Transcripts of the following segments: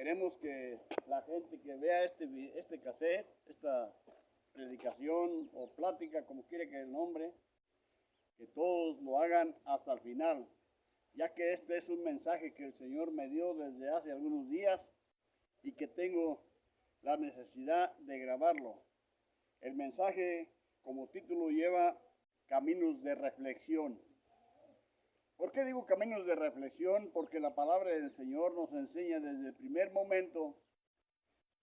Queremos que la gente que vea este cassette, esta predicación o plática, como quiere que el nombre, que todos lo hagan hasta el final, ya que este es un mensaje que el Señor me dio desde hace algunos días y que tengo la necesidad de grabarlo. El mensaje como título lleva Caminos de Reflexión. ¿Por qué digo caminos de reflexión? Porque la palabra del Señor nos enseña desde el primer momento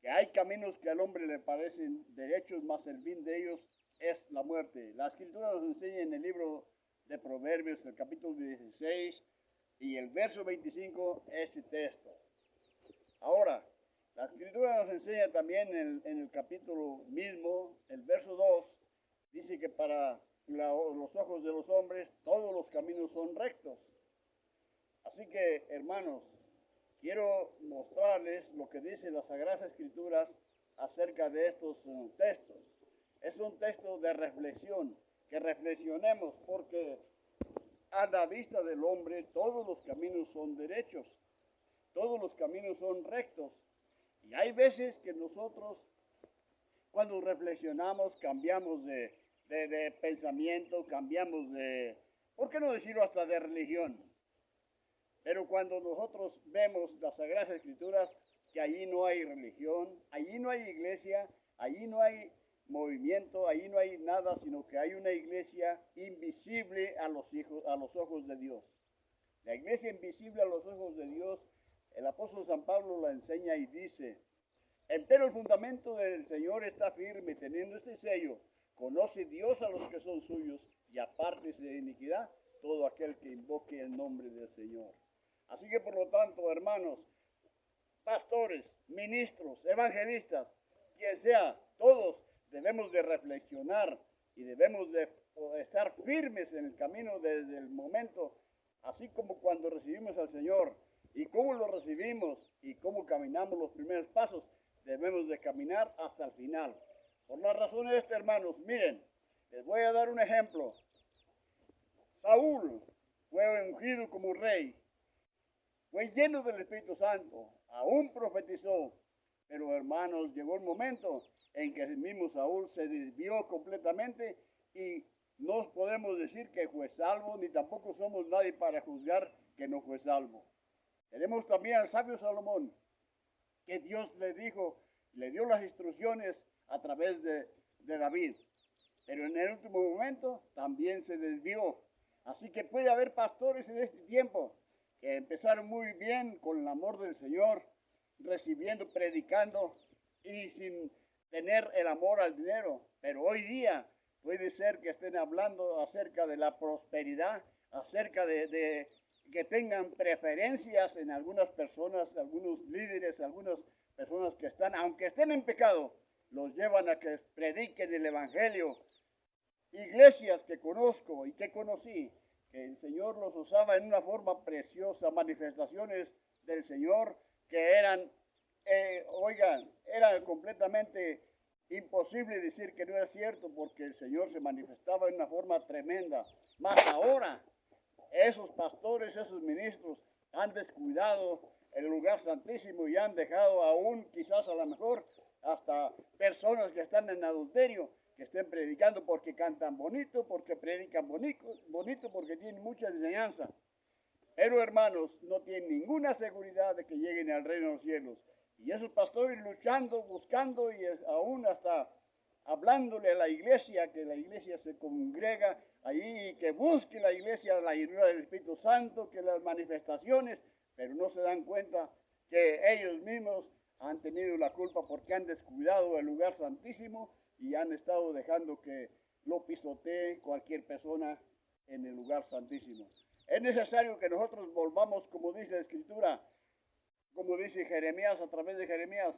que hay caminos que al hombre le parecen derechos, mas el fin de ellos es la muerte. La Escritura nos enseña en el libro de Proverbios, el capítulo 16 y el verso 25, ese texto. Ahora, la Escritura nos enseña también en el capítulo mismo, el verso 2, dice que para los ojos de los hombres todos los caminos son rectos. Así que, hermanos, quiero mostrarles lo que dice las Sagradas Escrituras acerca de estos textos. Es un texto de reflexión, que reflexionemos, porque a la vista del hombre todos los caminos son derechos, todos los caminos son rectos. Y hay veces que nosotros, cuando reflexionamos, cambiamos de pensamiento, cambiamos de, ¿por qué no decirlo hasta de religión? Pero cuando nosotros vemos las Sagradas Escrituras, que allí no hay religión, allí no hay iglesia, allí no hay movimiento, allí no hay nada, sino que hay una iglesia invisible a los ojos de Dios. La iglesia invisible a los ojos de Dios, el apóstol San Pablo la enseña y dice: empero el fundamento del Señor está firme, teniendo este sello: conoce Dios a los que son suyos, y apártese de iniquidad todo aquel que invoque el nombre del Señor. Así que por lo tanto, hermanos, pastores, ministros, evangelistas, quien sea, todos debemos de reflexionar y debemos de estar firmes en el camino desde el momento, así como cuando recibimos al Señor, y cómo lo recibimos y cómo caminamos los primeros pasos, debemos de caminar hasta el final. Por la razón de esto, hermanos, miren, les voy a dar un ejemplo. Saúl fue ungido como rey, fue lleno del Espíritu Santo, aún profetizó, pero hermanos, llegó el momento en que el mismo Saúl se desvió completamente y no podemos decir que fue salvo, ni tampoco somos nadie para juzgar que no fue salvo. Tenemos también al sabio Salomón, que Dios le dijo, le dio las instrucciones a través de David, pero en el último momento también se desvió. Así que puede haber pastores en este tiempo que empezaron muy bien con el amor del Señor, recibiendo, predicando y sin tener el amor al dinero. Pero hoy día puede ser que estén hablando acerca de la prosperidad, acerca de que tengan preferencias en algunas personas, algunos líderes, algunas personas que están, aunque estén en pecado, los llevan a que prediquen el Evangelio. Iglesias que conozco y que conocí, que el Señor los usaba en una forma preciosa, manifestaciones del Señor que eran, era completamente imposible decir que no era cierto, porque el Señor se manifestaba en una forma tremenda. Mas ahora, esos pastores, esos ministros han descuidado el lugar santísimo y han dejado aún, quizás a lo mejor, hasta personas que están en adulterio, que estén predicando porque cantan bonito, porque predican bonito, porque tienen mucha enseñanza. Pero hermanos, no tienen ninguna seguridad de que lleguen al reino de los cielos. Y esos pastores luchando, buscando y aún hasta hablándole a la iglesia, que la iglesia se congrega allí y que busque la iglesia la llenura del Espíritu Santo, que las manifestaciones, pero no se dan cuenta que ellos mismos han tenido la culpa porque han descuidado el lugar santísimo y han estado dejando que lo pisotee cualquier persona en el lugar santísimo. Es necesario que nosotros volvamos, como dice la Escritura, como dice Jeremías, a través de Jeremías,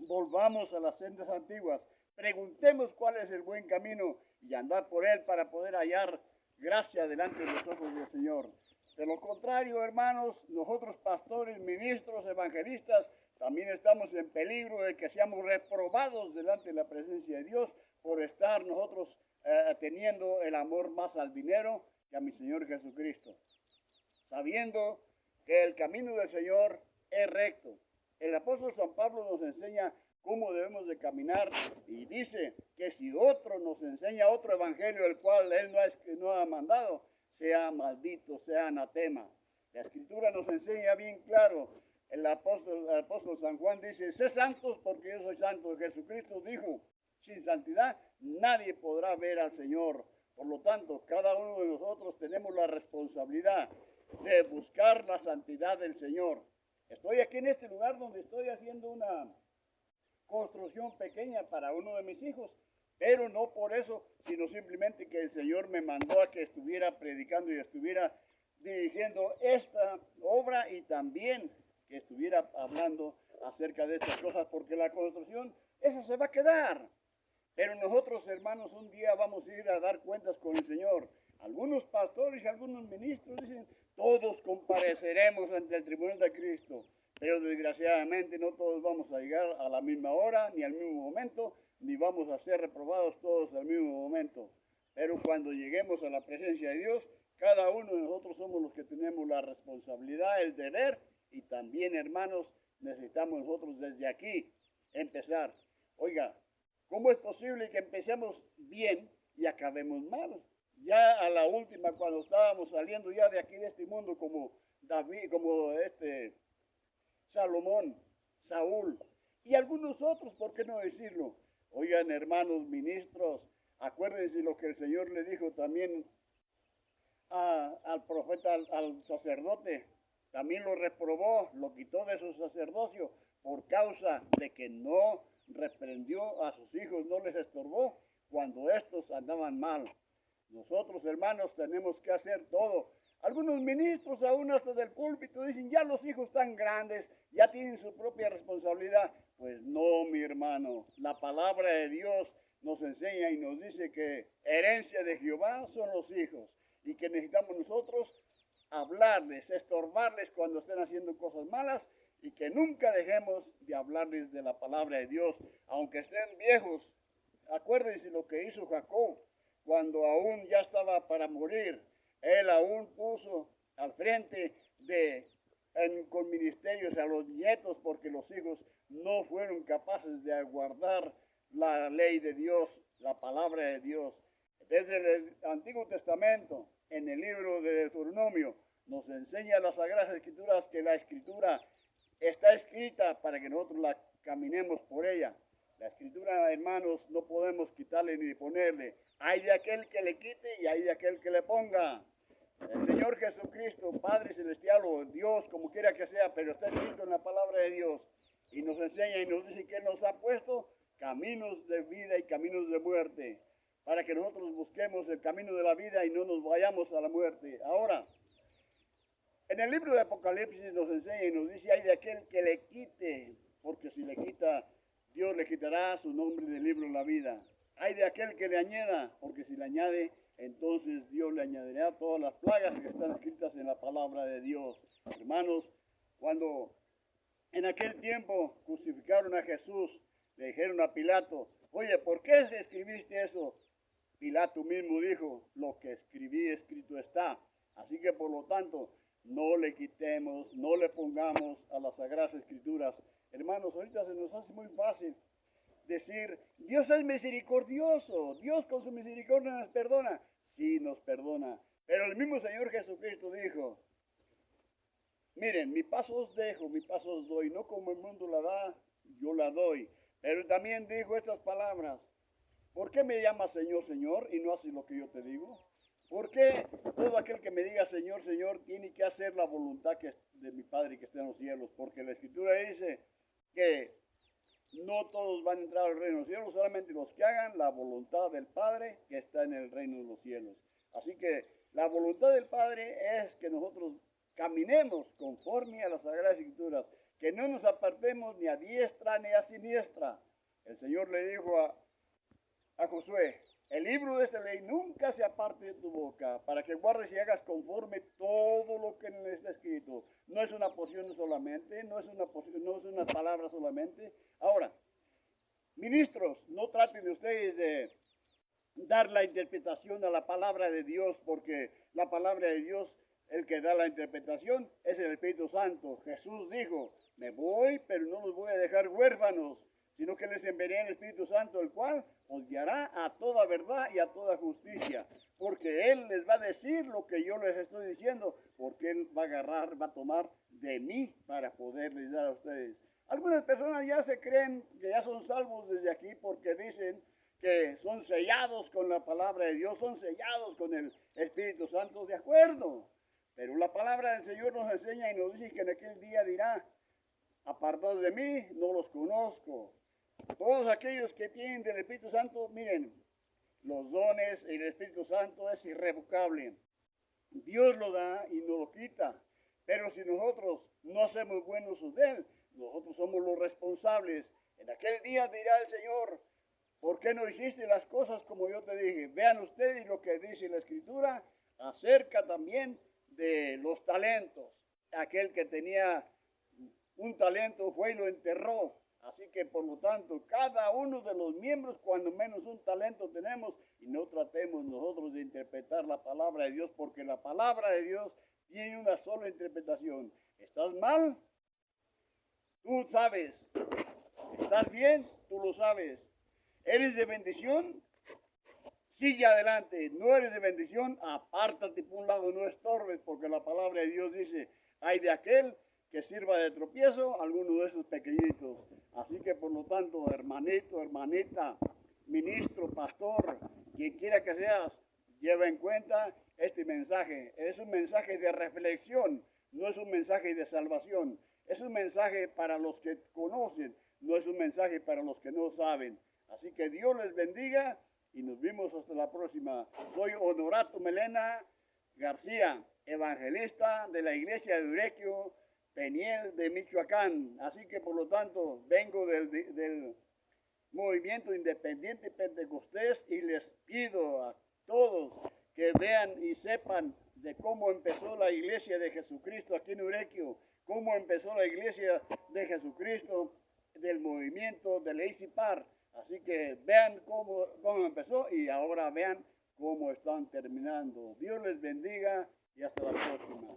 volvamos a las sendas antiguas, preguntemos cuál es el buen camino y andar por él para poder hallar gracia delante de los ojos del Señor. De lo contrario, hermanos, nosotros pastores, ministros, evangelistas, también estamos en peligro de que seamos reprobados delante de la presencia de Dios por estar nosotros teniendo el amor más al dinero que a mi Señor Jesucristo. Sabiendo que el camino del Señor es recto, El apóstol San Pablo nos enseña cómo debemos de caminar y dice que si otro nos enseña otro evangelio el cual él no ha mandado, sea maldito, sea anatema. La escritura nos enseña bien claro. El apóstol San Juan dice, sé santos porque yo soy santo. Jesucristo dijo, sin santidad nadie podrá ver al Señor. Por lo tanto, cada uno de nosotros tenemos la responsabilidad de buscar la santidad del Señor. Estoy aquí en este lugar donde estoy haciendo una construcción pequeña para uno de mis hijos, pero no por eso, sino simplemente que el Señor me mandó a que estuviera predicando y estuviera dirigiendo esta obra y también que estuviera hablando acerca de estas cosas, porque la construcción, esa se va a quedar. Pero nosotros, hermanos, un día vamos a ir a dar cuentas con el Señor. Algunos pastores y algunos ministros dicen, todos compareceremos ante el tribunal de Cristo. Pero desgraciadamente no todos vamos a llegar a la misma hora, ni al mismo momento, ni vamos a ser reprobados todos al mismo momento. Pero cuando lleguemos a la presencia de Dios, cada uno de nosotros somos los que tenemos la responsabilidad, el deber, y también, hermanos, necesitamos nosotros desde aquí empezar. Oiga, ¿cómo es posible que empecemos bien y acabemos mal? Ya a la última, cuando estábamos saliendo ya de aquí de este mundo, como David, como Salomón, Saúl y algunos otros, ¿por qué no decirlo? Oigan, hermanos ministros, acuérdense lo que el Señor le dijo también al profeta, al sacerdote. También lo reprobó, lo quitó de su sacerdocio por causa de que no reprendió a sus hijos, no les estorbó cuando estos andaban mal. Nosotros, hermanos, tenemos que hacer todo. Algunos ministros, aún hasta del púlpito, dicen, ya los hijos están grandes, ya tienen su propia responsabilidad. Pues no, mi hermano, la palabra de Dios nos enseña y nos dice que herencia de Jehová son los hijos y que necesitamos nosotros hablarles, estorbarles cuando estén haciendo cosas malas y que nunca dejemos de hablarles de la palabra de Dios, aunque estén viejos. Acuérdense lo que hizo Jacob cuando aún ya estaba para morir. Él aún puso al frente con ministerios a los nietos porque los hijos no fueron capaces de guardar la ley de Dios, la palabra de Dios. Desde el Antiguo Testamento, en el libro de Deuteronomio, nos enseña las Sagradas Escrituras que la Escritura está escrita para que nosotros la caminemos por ella. La Escritura, hermanos, no podemos quitarle ni ponerle. Hay de aquel que le quite y hay de aquel que le ponga. El Señor Jesucristo, Padre Celestial o Dios, como quiera que sea, pero está escrito en la palabra de Dios y nos enseña y nos dice que Él nos ha puesto caminos de vida y caminos de muerte, para que nosotros busquemos el camino de la vida y no nos vayamos a la muerte. Ahora, en el libro de Apocalipsis nos enseña y nos dice, hay de aquel que le quite, porque si le quita, Dios le quitará su nombre del libro de la vida. Hay de aquel que le añada, porque si le añade, entonces Dios le añadirá todas las plagas que están escritas en la palabra de Dios. Hermanos, cuando en aquel tiempo crucificaron a Jesús, le dijeron a Pilato, oye, ¿por qué escribiste eso? Pilato mismo dijo, lo que escribí escrito está. Así que por lo tanto, no le quitemos, no le pongamos a las Sagradas Escrituras. Hermanos, ahorita se nos hace muy fácil decir, Dios es misericordioso, Dios con su misericordia nos perdona. Sí, nos perdona. Pero el mismo Señor Jesucristo dijo, miren, mi paz os dejo, mi paz os doy, no como el mundo la da, yo la doy. Pero también dijo estas palabras, ¿por qué me llamas Señor, Señor y no haces lo que yo te digo? ¿Por qué todo aquel que me diga Señor, Señor tiene que hacer la voluntad de mi Padre que está en los cielos? Porque la Escritura dice que no todos van a entrar al reino de los cielos, solamente los que hagan la voluntad del Padre que está en el reino de los cielos. Así que la voluntad del Padre es que nosotros caminemos conforme a las Sagradas Escrituras, que no nos apartemos ni a diestra ni a siniestra. El Señor le dijo a Josué, el libro de esta ley nunca se aparte de tu boca, para que guardes y hagas conforme todo lo que en él está escrito. No es una porción solamente, no es una palabra solamente. Ahora, ministros, no traten de ustedes de dar la interpretación a la palabra de Dios, porque la palabra de Dios el que da la interpretación es el Espíritu Santo. Jesús dijo, me voy, pero no los voy a dejar huérfanos, sino que les enviaré el Espíritu Santo, el cual os guiará a toda verdad y a toda justicia, porque Él les va a decir lo que yo les estoy diciendo, porque Él va a agarrar, va a tomar de mí para poderles dar a ustedes. Algunas personas ya se creen que ya son salvos desde aquí porque dicen que son sellados con la palabra de Dios, son sellados con el Espíritu Santo, de acuerdo. Pero la palabra del Señor nos enseña y nos dice que en aquel día dirá, apartados de mí, no los conozco. Todos aquellos que tienen del Espíritu Santo, miren, los dones y el Espíritu Santo es irrevocable. Dios lo da y no lo quita. Pero si nosotros no hacemos buen uso de Él, nosotros somos los responsables. En aquel día dirá el Señor, ¿por qué no hiciste las cosas como yo te dije? Vean ustedes lo que dice la Escritura acerca también de los talentos. Aquel que tenía un talento fue y lo enterró. Así que por lo tanto, cada uno de los miembros, cuando menos un talento tenemos, y no tratemos nosotros de interpretar la palabra de Dios, porque la palabra de Dios tiene una sola interpretación. ¿Estás mal? Tú sabes. ¿Estás bien? Tú lo sabes. ¿Eres de bendición? Sigue adelante. ¿No eres de bendición? Apártate por un lado, no estorbes, porque la palabra de Dios dice, hay de aquel que sirva de tropiezo a alguno de esos pequeñitos. Así que por lo tanto, hermanito, hermanita, ministro, pastor, quien quiera que seas, lleva en cuenta este mensaje. Es un mensaje de reflexión, no es un mensaje de salvación. Es un mensaje para los que conocen, no es un mensaje para los que no saben. Así que Dios les bendiga y nos vemos hasta la próxima. Soy Honorato Melena García, evangelista de la iglesia de Urequio, Peniel de Michoacán. Así que por lo tanto vengo del movimiento independiente Pentecostés y les pido a todos que vean y sepan de cómo empezó la iglesia de Jesucristo aquí en Urequio, cómo empezó la iglesia de Jesucristo del movimiento del ACPAR. Así que vean cómo empezó y ahora vean cómo están terminando. Dios les bendiga y hasta la próxima.